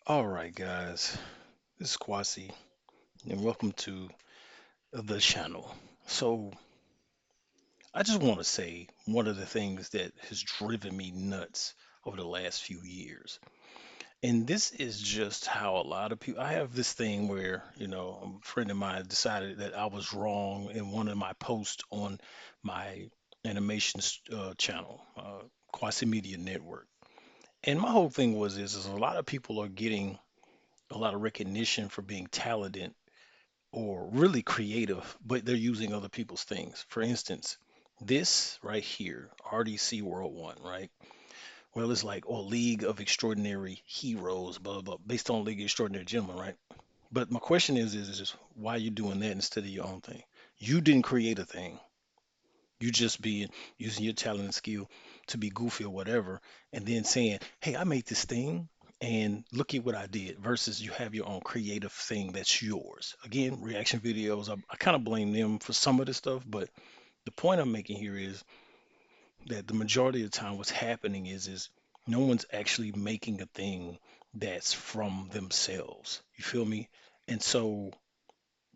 All right, guys, this is Kwasi, and welcome to the channel. So, I just want to say one of the things that has driven me nuts over the last few years. And this is just how a lot of people, I have this thing where, a friend of mine decided that I was wrong in one of my posts on my animations channel, Kwasi Media Network. And my whole thing is a lot of people are getting a lot of recognition for being talented or really creative, but they're using other people's things. For instance, this right here, RDC World One, right? Well, it's like, oh, League of Extraordinary Heroes, blah, blah, blah, based on League of Extraordinary Gentlemen, right? But my question is why are you doing that instead of your own thing? You didn't create a thing. You just being using your talent and skill to be goofy or whatever, and then saying, "Hey, I made this thing, and look at what I did." Versus you have your own creative thing that's yours. Again, reaction videos. I kind of blame them for some of the stuff, but the point I'm making here is that the majority of the time, what's happening is no one's actually making a thing that's from themselves. You feel me? And so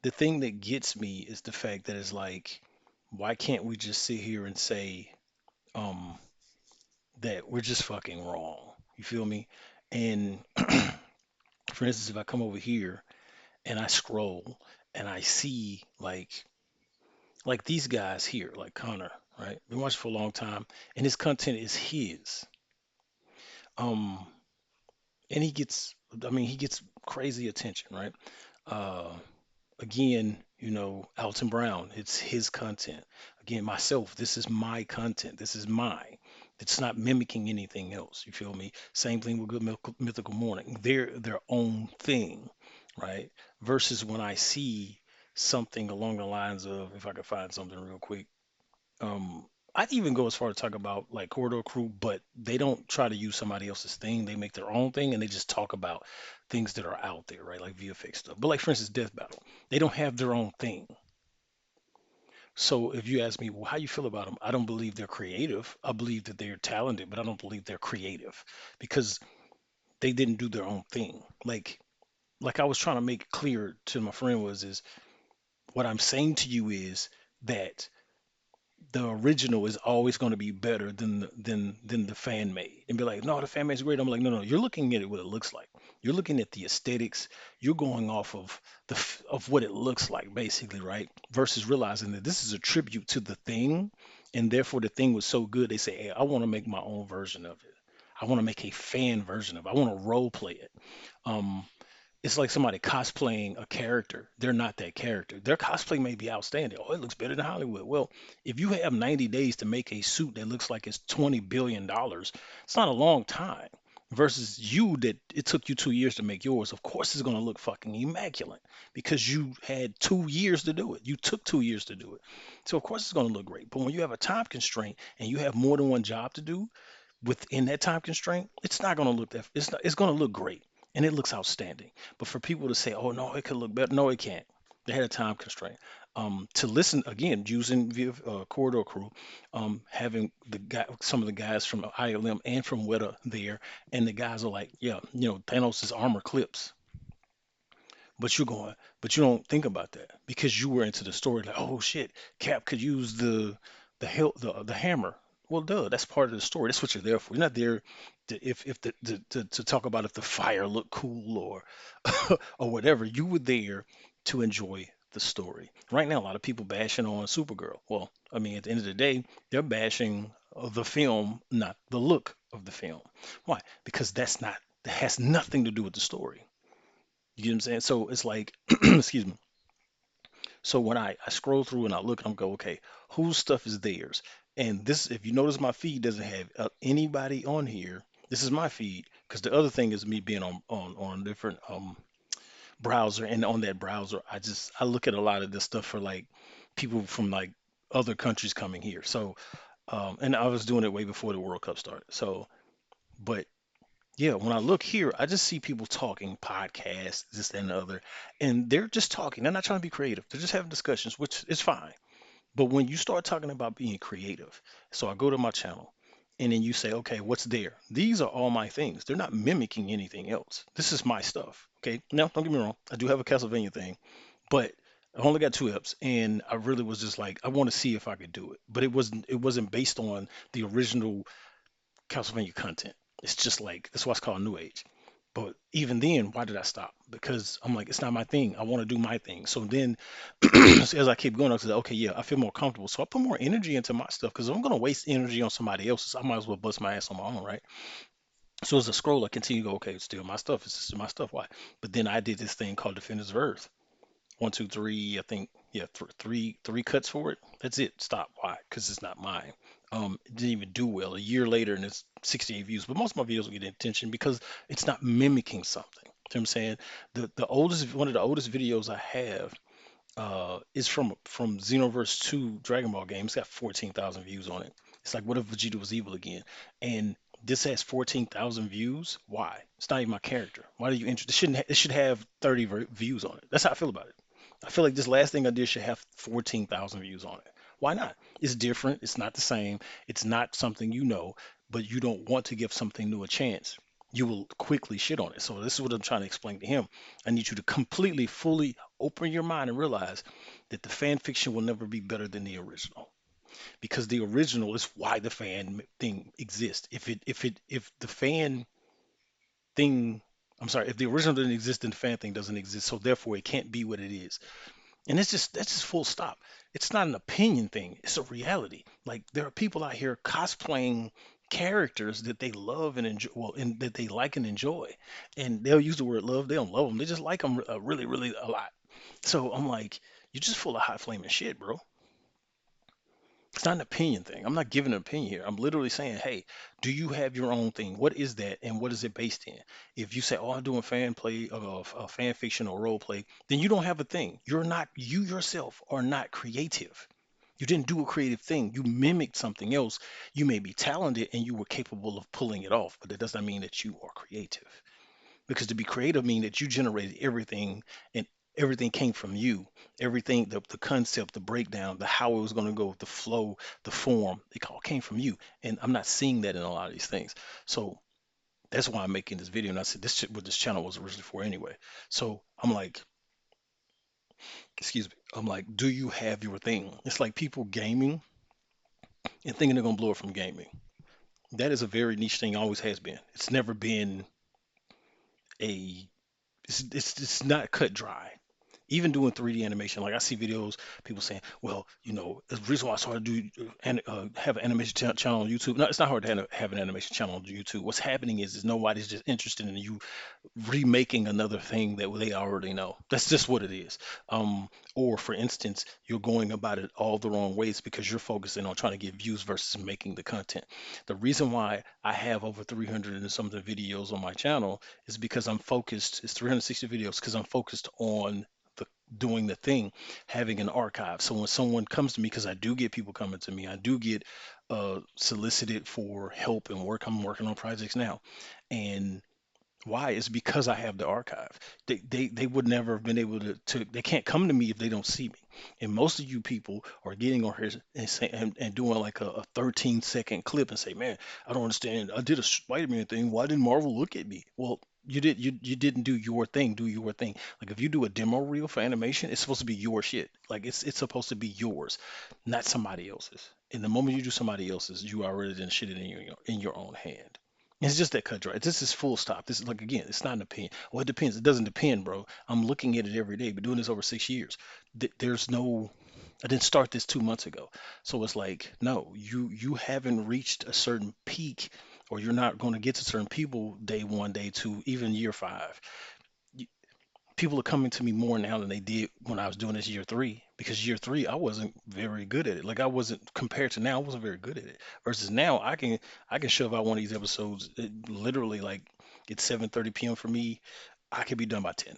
the thing that gets me is the fact that it's like, why can't we just sit here and say, um, that we're just fucking wrong. You feel me? And for instance, if I come over here and I scroll and I see like these guys here, like Connor, right? Been watching for a long time, and his content is his. Um, and he gets crazy attention, right? Uh, again, Alton Brown, it's his content. Again, myself, this is my content. This is mine. It's not mimicking anything else. You feel me? Same thing with Mythical Morning. They're their own thing, right? Versus when I see something along the lines of, if I could find something real quick, um, I'd even go as far to talk about like Corridor Crew, but they don't try to use somebody else's thing. They make their own thing and they just talk about things that are out there, right? Like VFX stuff. But like for instance, Death Battle, they don't have their own thing. So if you ask me, well, how you feel about them, I don't believe they're creative. I believe that they're talented, but I don't believe they're creative because they didn't do their own thing. Like I was trying to make clear to my friend was is what I'm saying to you is that the original is always going to be better than the fan made and be like, no, the fan made's great. I'm like, no, no, you're looking at it what it looks like. You're looking at the aesthetics. You're going off of of what it looks like, basically, right? Versus realizing that this is a tribute to the thing, and therefore the thing was so good. They say, hey, I want to make my own version of it. I want to make a fan version of it. I want to role play it. Um, it's like somebody cosplaying a character. They're not that character. Their cosplay may be outstanding. Oh, it looks better than Hollywood. Well, if you have 90 days to make a suit that looks like it's $20 billion, it's not a long time. Versus you that it took you 2 years to make yours. Of course, it's going to look fucking immaculate because you had 2 years to do it. You took 2 years to do it. So, of course, it's going to look great. But when you have a time constraint and you have more than one job to do, within that time constraint, it's not going to look that it's not, it's going to look great and it looks outstanding. But for people to say, "Oh no, it could look better," no, it can't. They had a time constraint. To listen again, using Corridor Crew, having some of the guys from ILM and from Weta there, and the guys are like, yeah, Thanos' armor clips, but you're going, but you don't think about that because you were into the story. Like, oh shit, Cap could use the hammer. Well, duh, that's part of the story. That's what you're there for. You're not there if to talk about if the fire looked cool or or whatever. You were there to enjoy the story. Right now, a lot of people bashing on Supergirl. Well, I mean, at the end of the day, they're bashing the film, not the look of the film. Why? Because that has nothing to do with the story. You get what I'm saying? So it's like, excuse me. So when I scroll through and I look, I'm go, okay, whose stuff is theirs? And this, if you notice, my feed doesn't have anybody on here. This is my feed because the other thing is me being on a different browser, and on that browser, I look at a lot of this stuff for like people from like other countries coming here. So and I was doing it way before the World Cup started. So, but yeah, when I look here, I just see people talking, podcasts, this that, and the other, and they're just talking. They're not trying to be creative. They're just having discussions, which is fine. But when you start talking about being creative, so I go to my channel and then you say, okay, what's there? These are all my things. They're not mimicking anything else. This is my stuff. Okay. Now, don't get me wrong. I do have a Castlevania thing, but I only got two eps, and I really was just like, I want to see if I could do it. But it wasn't based on the original Castlevania content. It's just like that's why it's called New Age. But even then, why did I stop? Because I'm like, it's not my thing. I want to do my thing. So then, as I keep going, I said, okay, yeah, I feel more comfortable. So I put more energy into my stuff because I'm gonna waste energy on somebody else's. I might as well bust my ass on my own, right? So as a scroll, I continue to go, okay, it's still my stuff. It's still my stuff. Why? But then I did this thing called Defenders of Earth. One, two, three. I think, yeah, three cuts for it. That's it. Stop. Why? Because it's not mine. It didn't even do well. A year later, and it's 68 views. But most of my videos will get attention because it's not mimicking something. You know what I'm saying? The oldest one of the oldest videos I have is from Xenoverse 2 Dragon Ball game. It's got 14,000 views on it. It's like, what if Vegeta was evil again? And this has 14,000 views. Why? It's not even my character. Why do you interest? It should have 30 views on it. That's how I feel about it. I feel like this last thing I did should have 14,000 views on it. Why not? It's different. It's not the same. It's not something you know, but you don't want to give something new a chance. You will quickly shit on it. So this is what I'm trying to explain to him. I need you to completely, fully open your mind and realize that the fan fiction will never be better than the original because the original is why the fan thing exists. If the fan thing, I'm sorry, if the original didn't exist, then the fan thing doesn't exist. So therefore, it can't be what it is. And that's just full stop. It's not an opinion thing. It's a reality. Like there are people out here cosplaying characters that they love and enjoy, well, and that they like and enjoy. And they'll use the word love. They don't love them. They just like them really, really a lot. So I'm like, you're just full of hot flaming shit, bro. It's not an opinion thing. I'm not giving an opinion here. I'm literally saying, hey, do you have your own thing? What is that, and what is it based in? If you say, oh, I'm doing fan play, fan fiction or role play, then you don't have a thing. You're not, you yourself are not creative. You didn't do a creative thing. You mimicked something else. You may be talented and you were capable of pulling it off, but that does not mean that you are creative. Because to be creative means that you generated everything and everything came from you. Everything, the concept, the breakdown, the how it was going to go, the flow, the form, it all came from you. And I'm not seeing that in a lot of these things. So that's why I'm making this video. And I said this shit what this channel was originally for anyway. So I'm like, excuse me, I'm like, do you have your thing? It's like people gaming and thinking they're gonna blow it from gaming. That is a very niche thing, always has been. It's never been a it's not cut dry. Even doing 3D animation, like I see videos, people saying, well, the reason why I started to do and have an animation channel on YouTube. No, it's not hard to have an animation channel on YouTube. What's happening is nobody's just interested in you remaking another thing that they already know. That's just what it is. Or for instance, you're going about it all the wrong ways because you're focusing on trying to get views versus making the content. The reason why I have over 300 and something videos on my channel is because I'm focused. It's 360 videos because I'm focused on the doing the thing, having an archive. So when someone comes to me, because I do get people coming to me, I do get solicited for help and work. I'm working on projects now, and why? Is because I have the archive. They would never have been able to they can't come to me if they don't see me. And most of you people are getting on here and and doing like a 13-second clip and say, man, I don't understand. I did a Spider-Man thing. Why didn't Marvel look at me? Well, you didn't do your thing. Do your thing. Like if you do a demo reel for animation, it's supposed to be your shit. Like it's supposed to be yours, not somebody else's. And the moment you do somebody else's, you already done shit it in your own hand. It's just that cut dry. This is full stop. This is like again, it's not an opinion. Well, it depends. It doesn't depend, bro. I'm looking at it every day. Been doing this over 6 years. There's no. I didn't start this 2 months ago, so it's like no, you haven't reached a certain peak, or you're not going to get to certain people day one, day two, even year five. People are coming to me more now than they did when I was doing this year three because year three I wasn't very good at it. Like I wasn't compared to now, I wasn't very good at it. Versus now I can shove out one of these episodes literally like it's 7:30 p.m. for me. I could be done by 10.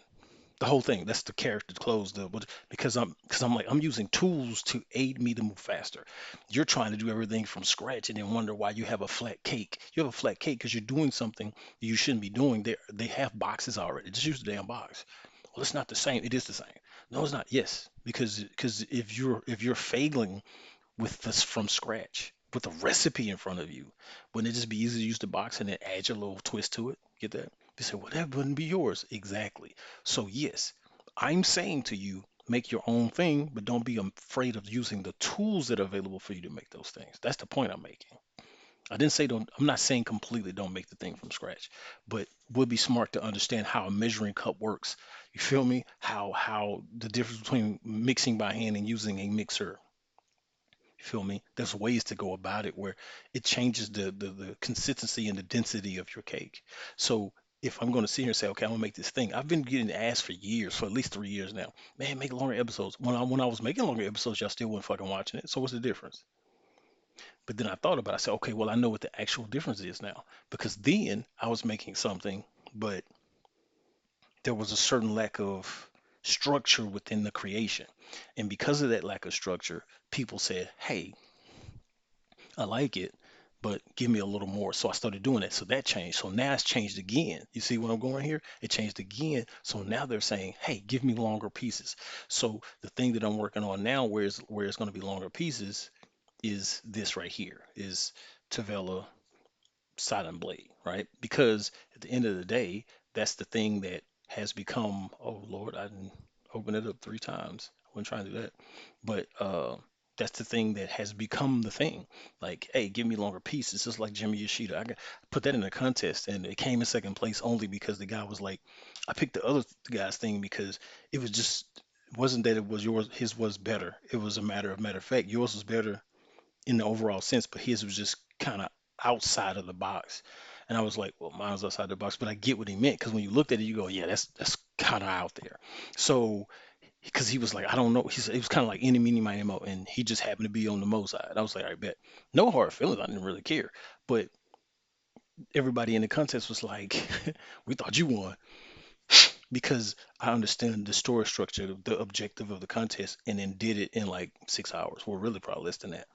The whole thing. That's the character close the because I'm like I'm using tools to aid me to move faster. You're trying to do everything from scratch and then wonder why you have a flat cake. You have a flat cake because you're doing something you shouldn't be doing. They have boxes already. Just use the damn box. Well, it's not the same. It is the same. No, it's not. Yes, because if you're failing with this from scratch, with a recipe in front of you. Wouldn't it just be easy to use the box and then add your little twist to it? Get that? They say, well, that wouldn't be yours. Exactly. So, yes, I'm saying to you, make your own thing, but don't be afraid of using the tools that are available for you to make those things. That's the point I'm making. I didn't say don't, I'm not saying completely don't make the thing from scratch, but would be smart to understand how a measuring cup works. You feel me? How the difference between mixing by hand and using a mixer. You feel me? There's ways to go about it where it changes the consistency and the density of your cake. So if I'm going to sit here and say, okay, I'm gonna make this thing, I've been getting asked for years, for at least 3 years now. Man, make longer episodes. When I was making longer episodes, y'all still weren't fucking watching it. So what's the difference? But then I thought about it. I said, okay, well, I know what the actual difference is now. Because then I was making something, but there was a certain lack of structure within the creation. And because of that lack of structure, people said, hey, I like it, but give me a little more. So I started doing that. So that changed. So now it's changed again. You see what I'm going here? It changed again. So now they're saying, hey, give me longer pieces. So the thing that I'm working on now, where it's going to be longer pieces, is this right here, is Tavella silent blade, right? Because at the end of the day, that's the thing that has become, oh Lord, I didn't open it up 3 times. I wasn't trying to do that. But that's the thing that has become the thing. Like, hey, give me longer pieces. Just like Jimmy Yoshida. Put that in a contest and it came in second place only because the guy was like, I picked the other guy's thing because it was just, it wasn't that it was yours, his was better. It was a matter of fact, yours was better in the overall sense, but his was just kind of outside of the box. And I was like, well, mine was outside the box, but I get what he meant because when you looked at it, you go, yeah, that's kind of out there. So because he was like, I don't know, it was kind of like any, meeny, miny, mo, and he just happened to be on the Mo side. I was like, I bet, no hard feelings. I didn't really care, but everybody in the contest was like, we thought you won because I understand the story structure, the objective of the contest, and then did it in like 6 hours. Well, really probably less than that.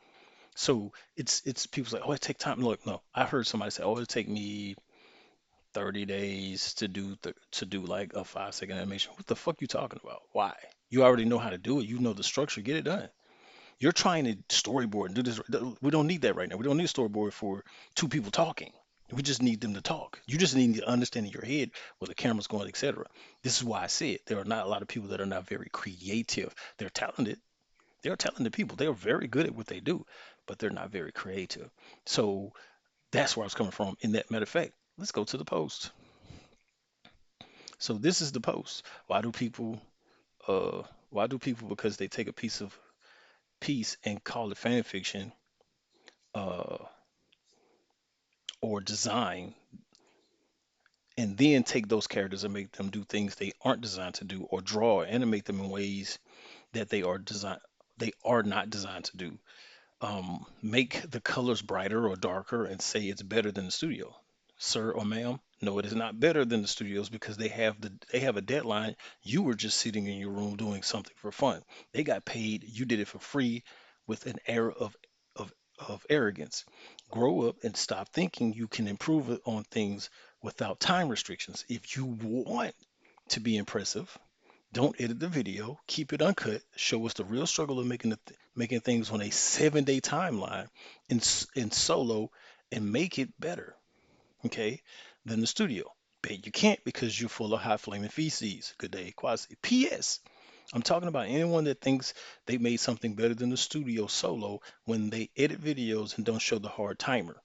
So it's people's like, oh, it take time. Look, no, I heard somebody say, oh, it'll take me 30 days to do like a 5 second animation. What the fuck you talking about? Why? You already know how to do it. You know the structure. Get it done. You're trying to storyboard and do this. We don't need that right now. We don't need a storyboard for two people talking. We just need them to talk. You just need to understand in your head where the camera's going, etc. This is why I said there are not a lot of people that are not very creative. They're talented, they're talented people. They are very good at what they do, but they're not very creative. So that's where I was coming from in that matter of fact. Let's go to the post. So this is the post. Uh why do people because they take a piece and call it fan fiction uh or design and then take those characters and make them do things they aren't designed to do or draw or animate them in ways that they are not designed to do. Make the colors brighter or darker and say it's better than the studio. Sir or ma'am, no, it is not better than the studios because they have a deadline. You were just sitting in your room doing something for fun. They got paid. You did it for free with an air of of arrogance. Grow up and stop thinking you can improve it on things without time restrictions. If you want to be impressive, don't edit the video. Keep it uncut. Show us the real struggle of making things on a 7 day timeline in solo, and make it better, okay, than the studio. Bet you can't because you're full of high flaming feces. Good day, Kwasi. P.S. I'm talking about anyone that thinks they made something better than the studio solo when they edit videos and don't show the hard timer.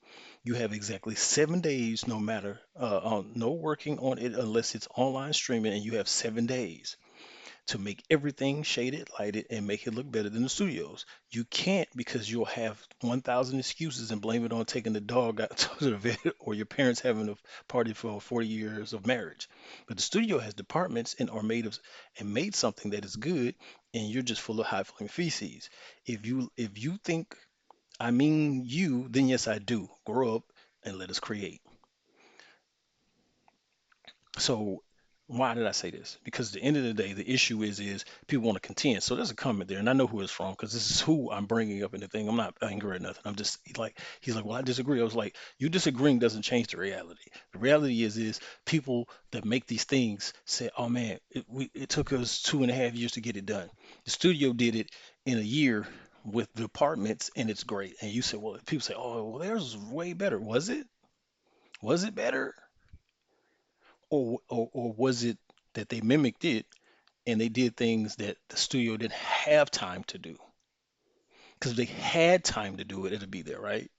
You have exactly 7 days, no working on it unless it's online streaming, and you have 7 days to make everything shaded, lighted, and make it look better than the studios. You can't because you'll have 1,000 excuses and blame it on taking the dog out to the vet or your parents having a party for 40 years of marriage. But the studio has departments and made something that is good, and you're just full of high flying feces. If you think I mean you, then yes, I do. Grow up and let us create. So why did I say this? Because at the end of the day, the issue is people want to contend. So there's a comment there, and I know who it's from because this is who I'm bringing up in the thing. I'm not angry or nothing. I'm just like he's like, well, I disagree. I was like, you disagreeing doesn't change the reality. The reality is people that make these things say, oh man, it took us 2.5 years to get it done. The studio did it in a year with the apartments and it's great. And you say, well, people say, oh, well, theirs was way better. Was it? Was it better? Or was it that they mimicked it and they did things that the studio didn't have time to do? Because if they had time to do it, it'd be there, right?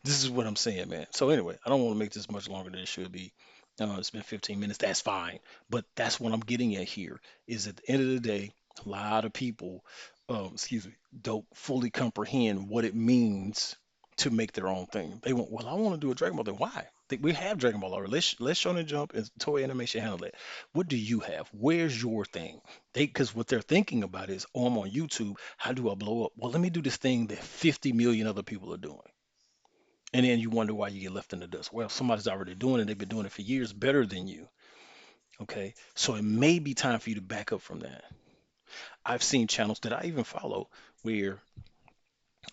This is what I'm saying, man. So anyway, I don't want to make this much longer than it should be. It's been 15 minutes. That's fine. But that's what I'm getting at here is at the end of the day, a lot of people, excuse me, don't fully comprehend what it means to make their own thing. They want, well, I want to do a Dragon Ball thing. Why? We have Dragon Ball already. Let's Shonen Jump and Toei Animation handle that. What do you have? Where's your thing? Because what they're thinking about is, oh, I'm on YouTube. How do I blow up? Well, let me do this thing that 50 million other people are doing. And then you wonder why you get left in the dust. Well, somebody's already doing it. They've been doing it for years better than you. Okay. So it may be time for you to back up from that. I've seen channels that I even follow where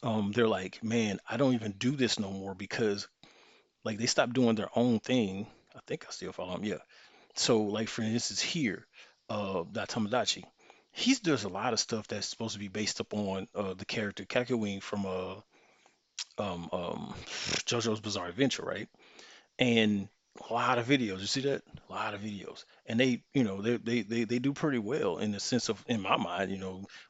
they're like, man, I don't even do this no more because like they stopped doing their own thing. I think I still follow them. Yeah. So like for instance here, Datamadachi, he's there's a lot of stuff that's supposed to be based upon the character Kakyoin from JoJo's Bizarre Adventure, right? And a lot of videos. You see that? A lot of videos, and they, they do pretty well in the sense of, in my mind,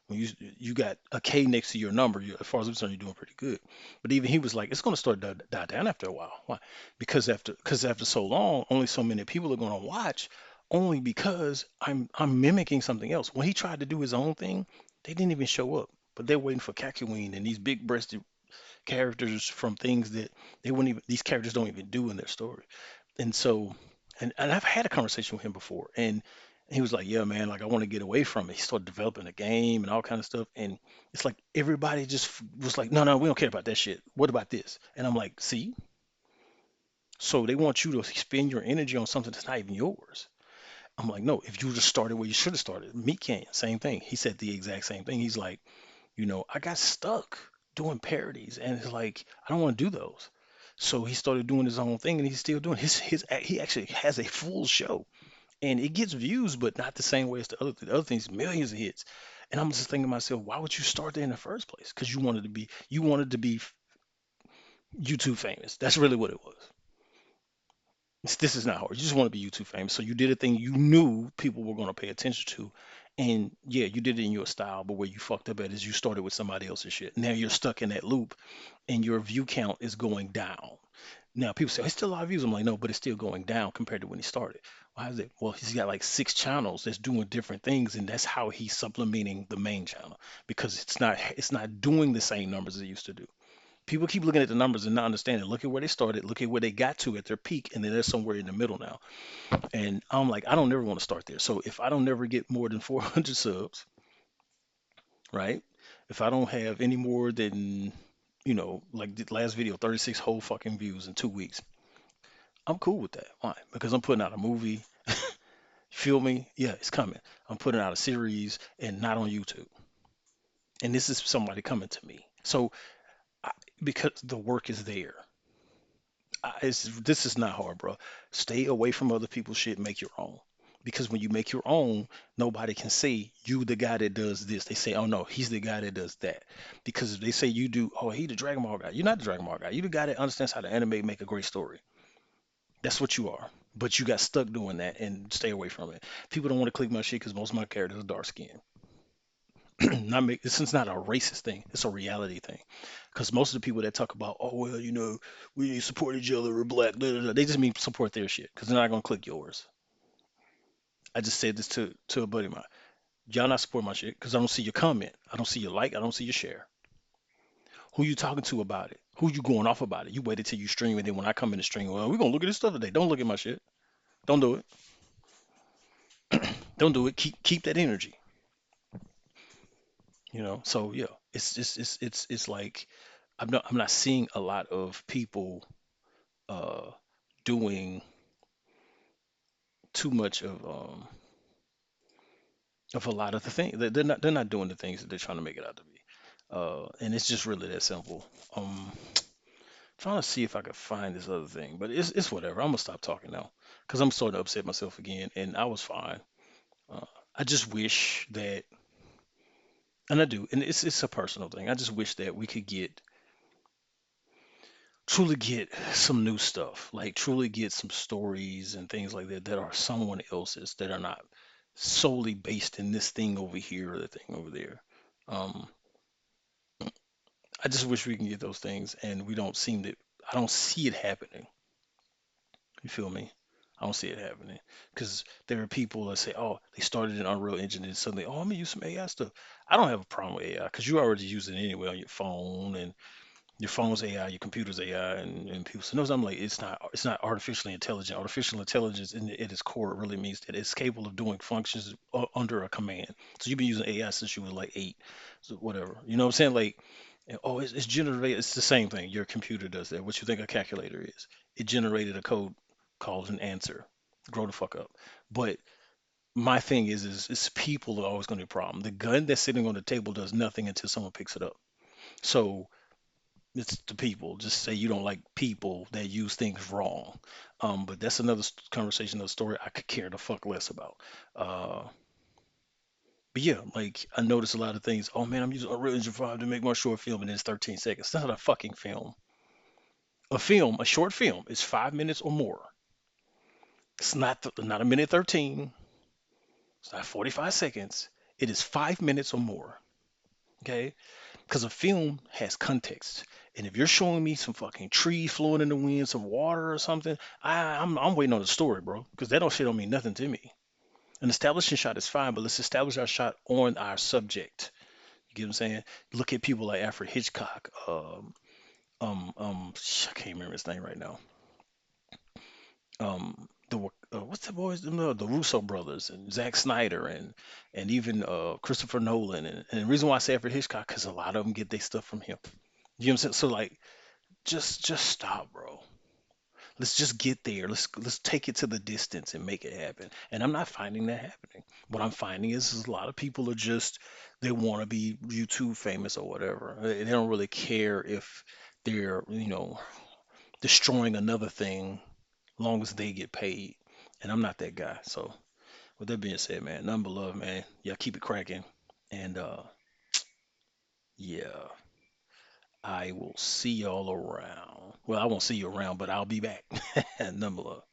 when you got a K next to your number, as far as I'm concerned, you're doing pretty good. But even he was like, it's going to start to die down after a while. Why? Because after so long, only so many people are going to watch. Only because I'm mimicking something else. When he tried to do his own thing, they didn't even show up. But they're waiting for Kakyoin and these big-breasted characters from things that they wouldn't even these characters don't even do in their story. And so and I've had a conversation with him before and he was like, yeah, man, like I want to get away from it. He started developing a game and all kind of stuff. And it's like everybody just was like, no, no, we don't care about that shit. What about this? And I'm like, see? So they want you to spend your energy on something that's not even yours. I'm like, no, if you just started where you should have started. Meat Can, same thing. He said the exact same thing. He's like, I got stuck doing parodies, and it's like I don't want to do those. So he started doing his own thing, and he's still doing he actually has a full show, and it gets views, but not the same way as the other things, millions of hits. And I'm just thinking to myself, why would you start there in the first place? Because you wanted to be YouTube famous. That's really what it was. This is not hard. You just want to be YouTube famous. So you did a thing you knew people were going to pay attention to. And yeah, you did it in your style, but where you fucked up at is you started with somebody else's shit. Now you're stuck in that loop and your view count is going down. Now people say, it's still a lot of views. I'm like, no, but it's still going down compared to when he started. Why is it? Well, he's got like 6 channels that's doing different things, and that's how he's supplementing the main channel because it's not doing the same numbers as it used to do. People keep looking at the numbers and not understanding. Look at where they started. Look at where they got to at their peak, and then they're somewhere in the middle now. And I'm like, I don't never want to start there. So if I don't never get more than 400 subs, right? If I don't have any more than, like the last video, 36 whole fucking views in 2 weeks, I'm cool with that. Why? Because I'm putting out a movie. Feel me? Yeah, it's coming. I'm putting out a series and not on YouTube. And this is somebody coming to me. So I, because the work is there. This is not hard, bro. Stay away from other people's shit. Make your own. Because when you make your own, nobody can say you the guy that does this. They say, oh no, he's the guy that does that. Because if they say you do, oh he the Dragon Ball guy. You're not the Dragon Ball guy. You the guy that understands how to animate, make a great story. That's what you are. But you got stuck doing that and stay away from it. People don't want to click my shit because most of my characters are dark skinned. This is not a racist thing. It's a reality thing. Because most of the people that talk about, oh well, we need to support each other. We're black. Da, da, da, they just mean support their shit because they're not gonna click yours. I just said this to a buddy of mine. Y'all not support my shit because I don't see your comment. I don't see your like. I don't see your share. Who you talking to about it? Who you going off about it? You waited till you stream and then when I come in the stream, well, we're gonna look at this stuff today. Don't look at my shit. Don't do it. Don't do it. Keep that energy. So yeah, it's just it's like I'm not seeing a lot of people uh doing too much of a lot of the things. They're not doing the things that they're trying to make it out to be. And it's just really that simple. Trying to see if I could find this other thing, but it's whatever. I'm gonna stop talking now because I'm starting to upset myself again, and I was fine. Uh, I just wish that And I do, and it's a personal thing. I just wish that we could get truly get some new stuff, like truly get some stories and things like that that are someone else's that are not solely based in this thing over here or the thing over there. Um, I just wish we can get those things, and we don't seem to. I don't see it happening. You feel me? I don't see it happening because there are people that say, "Oh, they started an Unreal Engine and suddenly, oh, I'm gonna use some AI stuff." I don't have a problem with AI because you already use it anyway on your phone and your phone's AI, your computer's AI, and people say, no, I'm like, it's not artificially intelligent. Artificial intelligence at its core really means that it's capable of doing functions under a command. So you've been using AI since you were like 8, so whatever. You know what I'm saying? Like, oh, it's generated. It's the same thing. Your computer does that. What you think a calculator is? It generated a code called an answer. Grow the fuck up. But my thing is it's people are always going to be a problem. The gun that's sitting on the table does nothing until someone picks it up. So it's the people. Just say you don't like people that use things wrong. But that's another conversation, another story I could care the fuck less about. Uh, but yeah, like I notice a lot of things. Oh man, I'm using Unreal Engine 5 to make my short film, and it's 13 seconds. That's not a fucking film. A film, a short film, is 5 minutes or more. It's not a minute 13. It's not 45 seconds. It is 5 minutes or more. Okay, because a film has context. And if you're showing me some fucking trees flowing in the wind, some water or something, I'm waiting on the story, bro. Because that don't shit don't mean nothing to me. An establishing shot is fine, but let's establish our shot on our subject. You get what I'm saying? Look at people like Alfred Hitchcock. I can't remember his name right now. What's the boys? No, the Russo brothers and Zack Snyder and even Christopher Nolan. And the reason why I say Alfred Hitchcock because a lot of them get their stuff from him. You know what I'm saying? So like, just stop, bro. Let's just get there. Let's take it to the distance and make it happen. And I'm not finding that happening. What I'm finding is a lot of people are just they want to be YouTube famous or whatever. They don't really care if they're destroying another thing, long as they get paid. And I'm not that guy. So with that being said, man, nothing but love, man. Yeah, keep it cracking. And yeah, I will see y'all around. Well, I won't see you around, but I'll be back. Nothing but love.